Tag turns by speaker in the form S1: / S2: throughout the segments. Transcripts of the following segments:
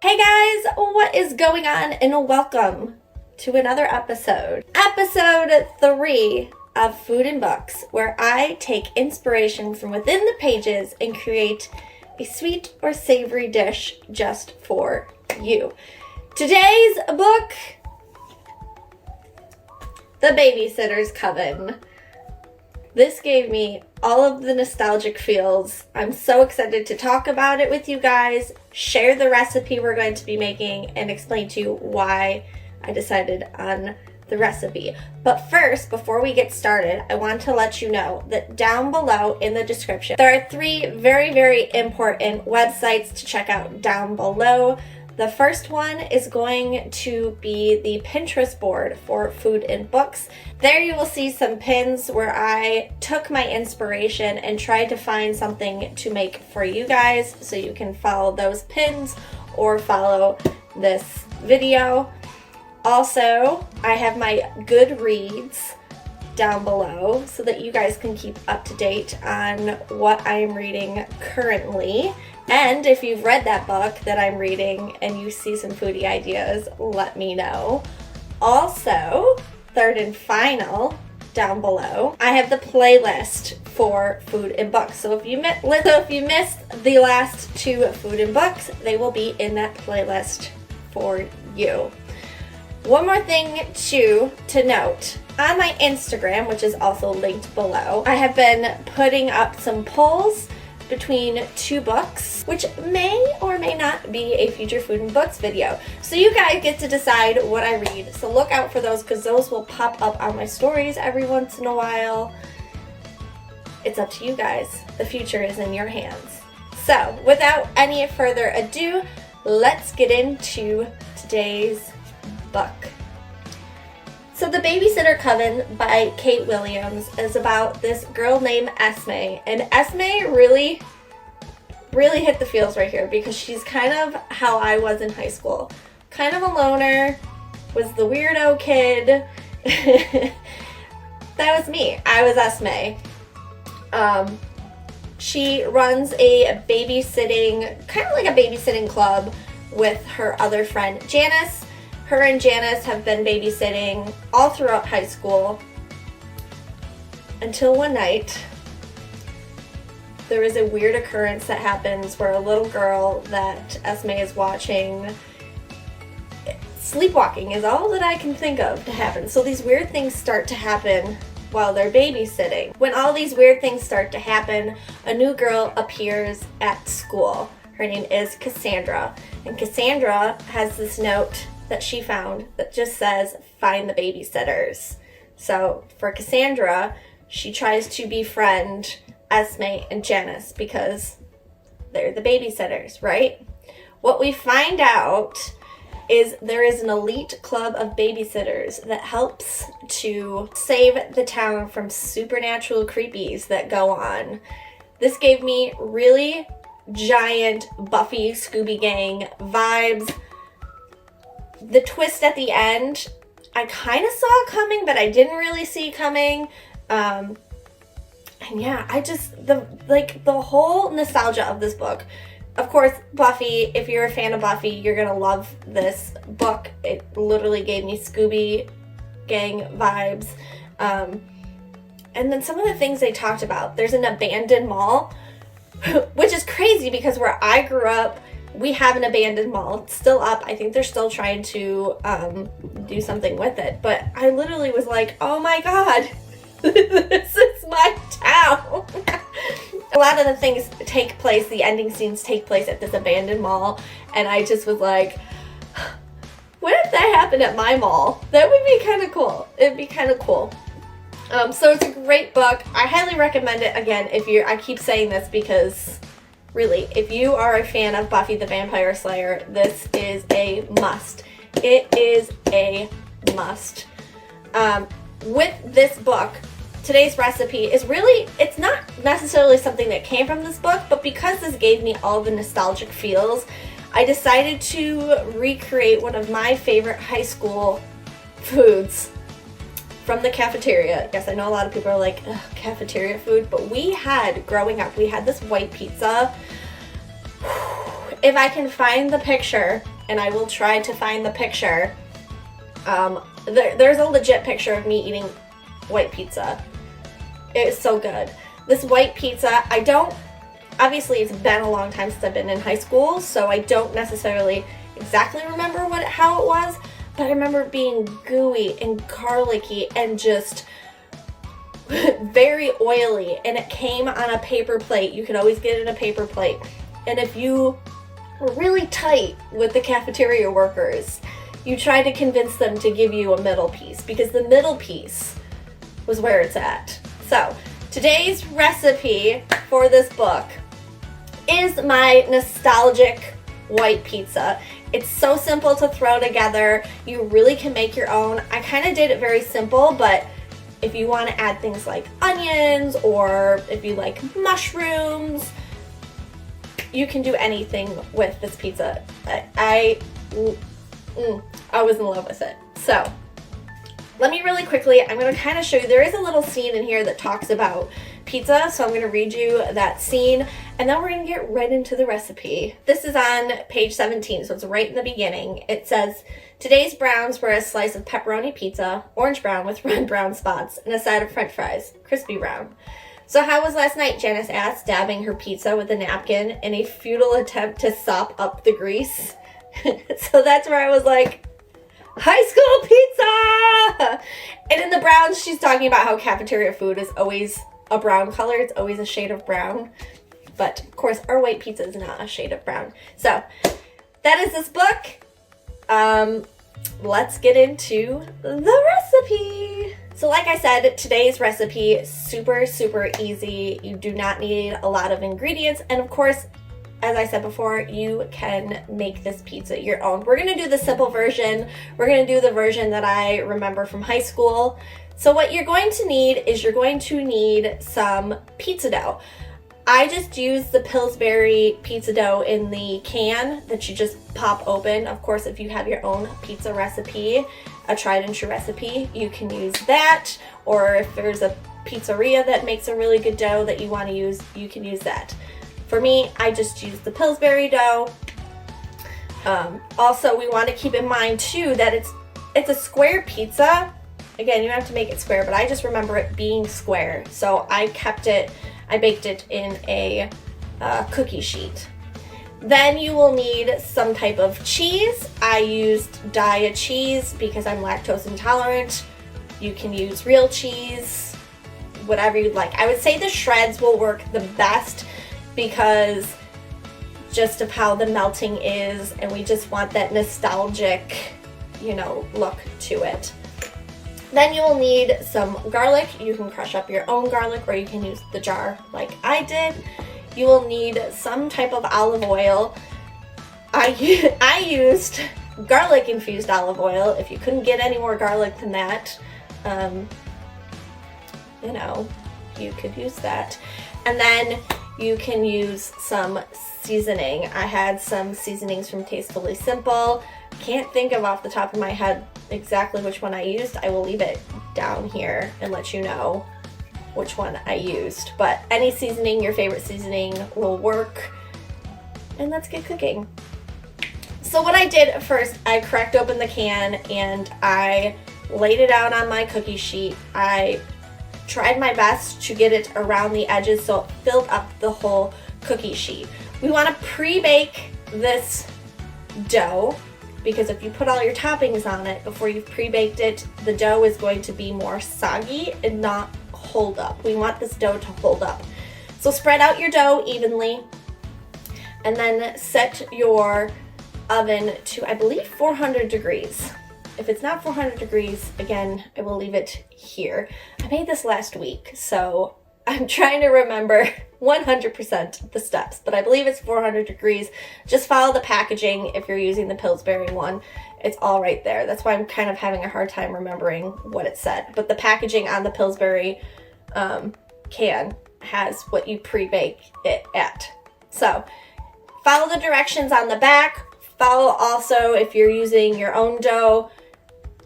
S1: Hey guys, what is going on, and welcome to another episode. Episode 3 of Food and Books, where I take inspiration from within the pages and create a sweet or savory dish just for you. Today's book, The Babysitter's Coven. This gave me all of the nostalgic feels. I'm so excited to talk about it with you guys, share the recipe we're going to be making, and explain to you why I decided on the recipe. But first, before we get started, I want to let you know that down below in the description, there are 3 very, very important websites to check out down below. The first one is going to be the Pinterest board for Food and Books. There you will see some pins where I took my inspiration and tried to find something to make for you guys, so you can follow those pins or follow this video. Also, I have my Goodreads down below so that you guys can keep up to date on what I am reading currently. And if you've read that book that I'm reading and you see some foodie ideas, let me know. Also, third and final, down below, I have the playlist for Food and Books. So if you missed the last 2 Food and Books, they will be in that playlist for you. One more thing to note. On my Instagram, which is also linked below, I have been putting up some polls between 2 books, which may or may not be a future Food and Books video. So you guys get to decide what I read. So look out for those, because those will pop up on my stories every once in a while. It's up to you guys. The future is in your hands. So without any further ado, let's get into today's book. So The Babysitter Coven by Kate Williams is about this girl named Esme. And Esme really hit the feels right here, because she's kind of how I was in high school. Kind of a loner, was the weirdo kid. That was me. I was Esme. She runs a babysitting, kind of like a babysitting club with her other friend Janice. Her and Janice have been babysitting all throughout high school until one night there is a weird occurrence that happens where a little girl that Esme is watching, sleepwalking is all that I can think of to happen. So these weird things start to happen while they're babysitting. When all these weird things start to happen, a new girl appears at school. Her name is Cassandra, and Cassandra has this note that she found that just says, "Find the babysitters." So for Cassandra, she tries to befriend Esme and Janice because they're the babysitters, right? What we find out is there is an elite club of babysitters that helps to save the town from supernatural creepies that go on. This gave me really giant Buffy Scooby Gang vibes. The twist at the end, I kind of saw coming, but I didn't really see coming. And yeah, the whole nostalgia of this book. Of course, Buffy, if you're a fan of Buffy, you're gonna love this book. It literally gave me Scooby Gang vibes. And then some of the things they talked about. There's an abandoned mall, which is crazy because where I grew up, we have an abandoned mall. It's still up. I think they're still trying to do something with it. But I literally was like, oh my god, this is my town. A lot of the things take place, the ending scenes take place at this abandoned mall. And I just was like, what if that happened at my mall? That would be kind of cool. It'd be kind of cool. So it's a great book. I highly recommend it. Again, I keep saying this because really, if you are a fan of Buffy the Vampire Slayer, this is a must. It is a must. With this book, today's recipe is really, it's not necessarily something that came from this book, but because this gave me all the nostalgic feels, I decided to recreate one of my favorite high school foods from the cafeteria. Yes, I know a lot of people are like, ugh, cafeteria food, but growing up, we had this white pizza. If I can find the picture, and I will try to find the picture. There's a legit picture of me eating white pizza. It is so good. This white pizza, obviously it's been a long time since I've been in high school, so I don't necessarily exactly remember how it was, but I remember it being gooey and garlicky and just very oily, and it came on a paper plate. You could always get it in a paper plate. And if you were really tight with the cafeteria workers, you tried to convince them to give you a middle piece, because the middle piece was where it's at. So today's recipe for this book is my nostalgic white pizza. It's so simple to throw together. You really can make your own. I kind of did it very simple, but if you want to add things like onions, or if you like mushrooms, you can do anything with this pizza. I was in love with it. So let me really quickly, I'm going to kind of show you, there is a little scene in here that talks about pizza, so I'm going to read you that scene, and then we're going to get right into the recipe. This is on page 17, so it's right in the beginning. It says, today's browns were a slice of pepperoni pizza, orange brown with red brown spots, and a side of french fries, crispy brown. So how was last night? Janice asked, dabbing her pizza with a napkin in a futile attempt to sop up the grease. So that's where I was like, high school pizza! And in the browns, she's talking about how cafeteria food is always a brown color. It's always a shade of brown. But of course, our white pizza is not a shade of brown. So that is this book. Let's get into the recipe. So like I said, today's recipe is super, super easy. You do not need a lot of ingredients. And of course, as I said before, you can make this pizza your own. We're gonna do the simple version. We're gonna do the version that I remember from high school. So what you're going to need is you're going to need some pizza dough. I just use the Pillsbury pizza dough in the can that you just pop open. Of course, if you have your own pizza recipe, a tried and true recipe, you can use that. Or if there's a pizzeria that makes a really good dough that you want to use, you can use that. For me, I just use the Pillsbury dough. Also, we want to keep in mind too that it's a square pizza. Again, you don't have to make it square, but I just remember it being square. So I baked it in a cookie sheet. Then you will need some type of cheese. I used Daiya cheese because I'm lactose intolerant. You can use real cheese, whatever you'd like. I would say the shreds will work the best because just of how the melting is, and we just want that nostalgic, look to it. Then you'll need some garlic. You can crush up your own garlic, or you can use the jar like I did. You will need some type of olive oil. I used garlic infused olive oil. If you couldn't get any more garlic than that, you could use that. And then you can use some seasoning. I had some seasonings from Tastefully Simple. Can't think of off the top of my head exactly which one I used. I will leave it down here and let you know which one I used. But any seasoning, your favorite seasoning, will work. And let's get cooking. So what I did first, I cracked open the can and I laid it out on my cookie sheet. I tried my best to get it around the edges so it filled up the whole cookie sheet. We want to pre-bake this dough, because if you put all your toppings on it before you've pre-baked it, the dough is going to be more soggy and not hold up. We want this dough to hold up. So spread out your dough evenly and then set your oven to, I believe, 400 degrees. If it's not 400 degrees, again, I will leave it here. I made this last week, so I'm trying to remember 100% the steps, but I believe it's 400 degrees. Just follow the packaging if you're using the Pillsbury one. It's all right there. That's why I'm kind of having a hard time remembering what it said. But the packaging on the Pillsbury can has what you pre-bake it at. So follow the directions on the back. Follow also, if you're using your own dough,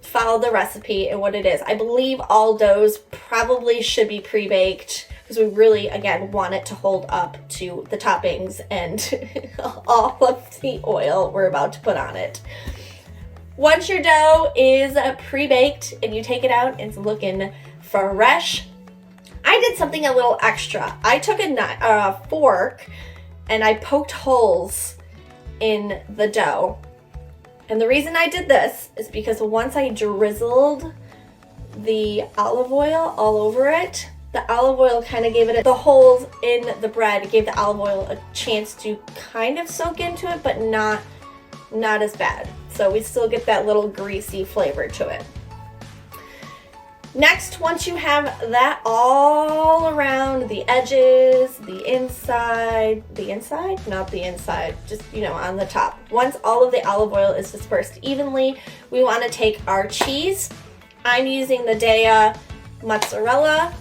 S1: follow the recipe and what it is. I believe all doughs probably should be pre-baked, because we really, again, want it to hold up to the toppings and all of the oil we're about to put on it. Once your dough is pre-baked and you take it out, it's looking fresh. I did something a little extra. I took a fork and I poked holes in the dough. And the reason I did this is because once I drizzled the olive oil all over it, the olive oil kind of gave it, the holes in the bread gave the olive oil a chance to kind of soak into it, but not as bad. So we still get that little greasy flavor to it. Next, once you have that all around the edges, the inside, not the inside, just, on the top. Once all of the olive oil is dispersed evenly, we want to take our cheese. I'm using the Daiya mozzarella.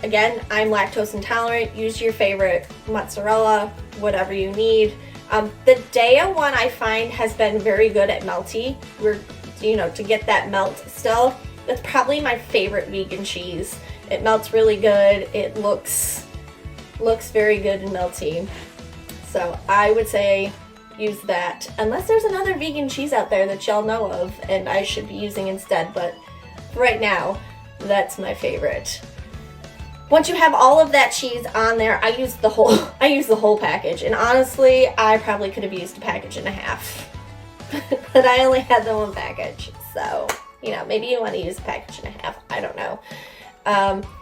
S1: Again, I'm lactose intolerant. Use your favorite mozzarella, whatever you need. The Daiya one I find has been very good at melty. To get that melt still. That's probably my favorite vegan cheese. It melts really good. It looks very good and melty. So I would say use that. Unless there's another vegan cheese out there that y'all know of and I should be using instead. But right now, that's my favorite. Once you have all of that cheese on there, I use the whole package. And honestly, I probably could have used a package and a half. But I only had the one package. So, maybe you want to use a package and a half. I don't know.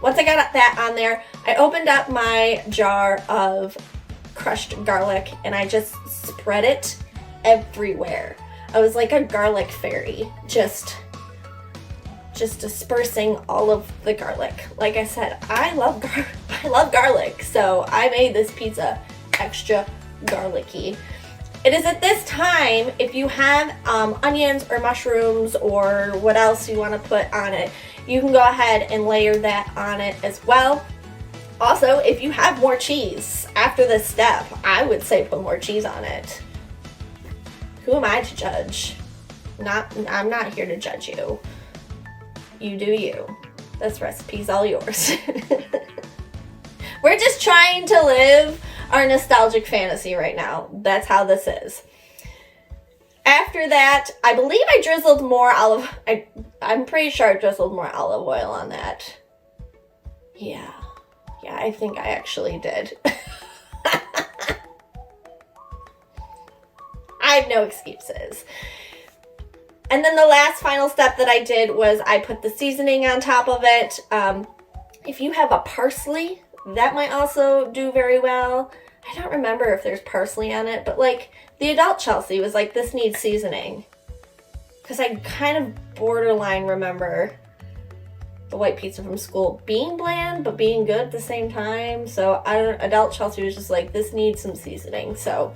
S1: Once I got that on there, I opened up my jar of crushed garlic and I just spread it everywhere. I was like a garlic fairy, just dispersing all of the garlic. Like I said, I love garlic, so I made this pizza extra garlicky. It is at this time, if you have onions or mushrooms or what else you want to put on it, you can go ahead and layer that on it as well. Also, if you have more cheese after this step, I would say put more cheese on it. Who am I to judge? I'm not here to judge you. You do you. This recipe's all yours. We're just trying to live our nostalgic fantasy right now. That's how this is. After that, I believe I drizzled more I'm pretty sure I drizzled more olive oil on that. Yeah, I think I actually did. I have no excuses. And then the last final step that I did was I put the seasoning on top of it. If you have a parsley, that might also do very well. I don't remember if there's parsley on it, but like the adult Chelsea was like, this needs seasoning. Because I kind of borderline remember the white pizza from school being bland, but being good at the same time. So adult Chelsea was just like, this needs some seasoning. So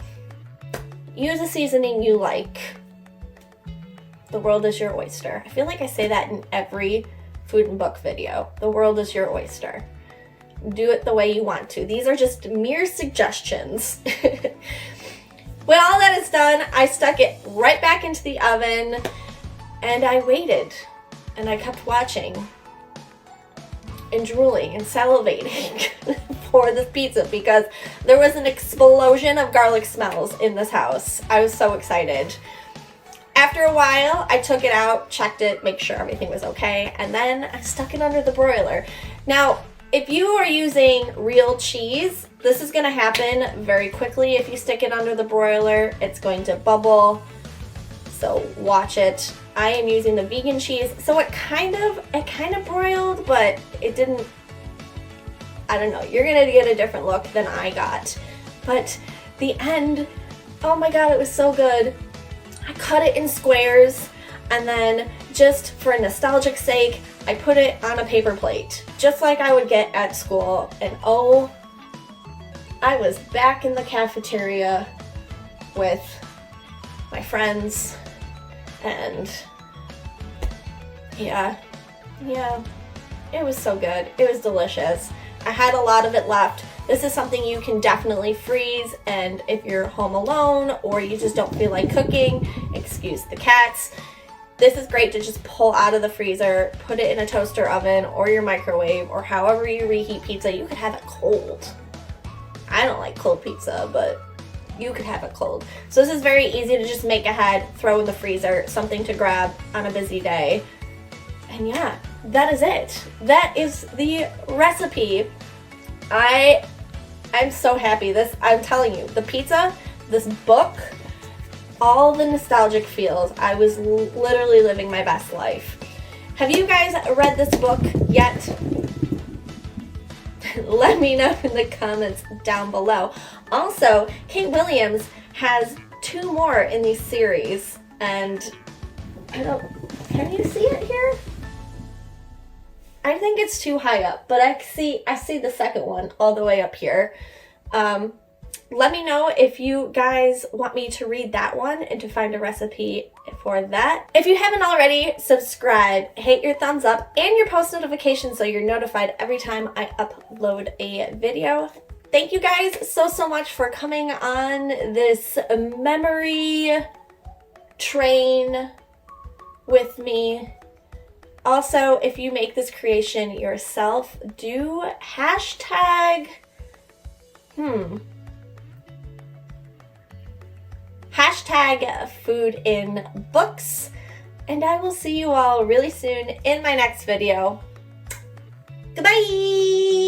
S1: use a seasoning you like. The world is your oyster. I feel like I say that in every food and book video. The world is your oyster. Do it the way you want to. These are just mere suggestions. When all that is done, I stuck it right back into the oven and I waited and I kept watching and drooling and salivating for this pizza because there was an explosion of garlic smells in this house. I was so excited. After a while, I took it out, checked it, make sure everything was okay, and then I stuck it under the broiler. Now, if you are using real cheese, this is going to happen very quickly. If you stick it under the broiler, it's going to bubble. So watch it. I am using the vegan cheese. So it kind of broiled, but it didn't, I don't know. You're going to get a different look than I got. But the end, oh my God, it was so good. I cut it in squares and then just for nostalgic sake, I put it on a paper plate, just like I would get at school. And oh, I was back in the cafeteria with my friends and yeah, it was so good. It was delicious. I had a lot of it left. This is something you can definitely freeze, and if you're home alone or you just don't feel like cooking, excuse the cats, This is great to just pull out of the freezer, put it in a toaster oven or your microwave or however you reheat pizza. You could have it cold. I don't like cold pizza, but you could have it cold. So this is very easy to just make ahead, throw in the freezer, something to grab on a busy day. And yeah, that is it. That is the recipe. I'm so happy. I'm telling you, the pizza, this book, all the nostalgic feels. I was literally living my best life. Have you guys read this book yet? Let me know in the comments down below. Also, Kate Williams has 2 more in these series, and can you see it here? I think it's too high up, but I see the second one all the way up here. Let me know if you guys want me to read that one and to find a recipe for that. If you haven't already, subscribe, hit your thumbs up, and your post notifications so you're notified every time I upload a video. Thank you guys so much for coming on this memory train with me. Also, if you make this creation yourself, do hashtag food in books, and I will see you all really soon in my next video. Goodbye!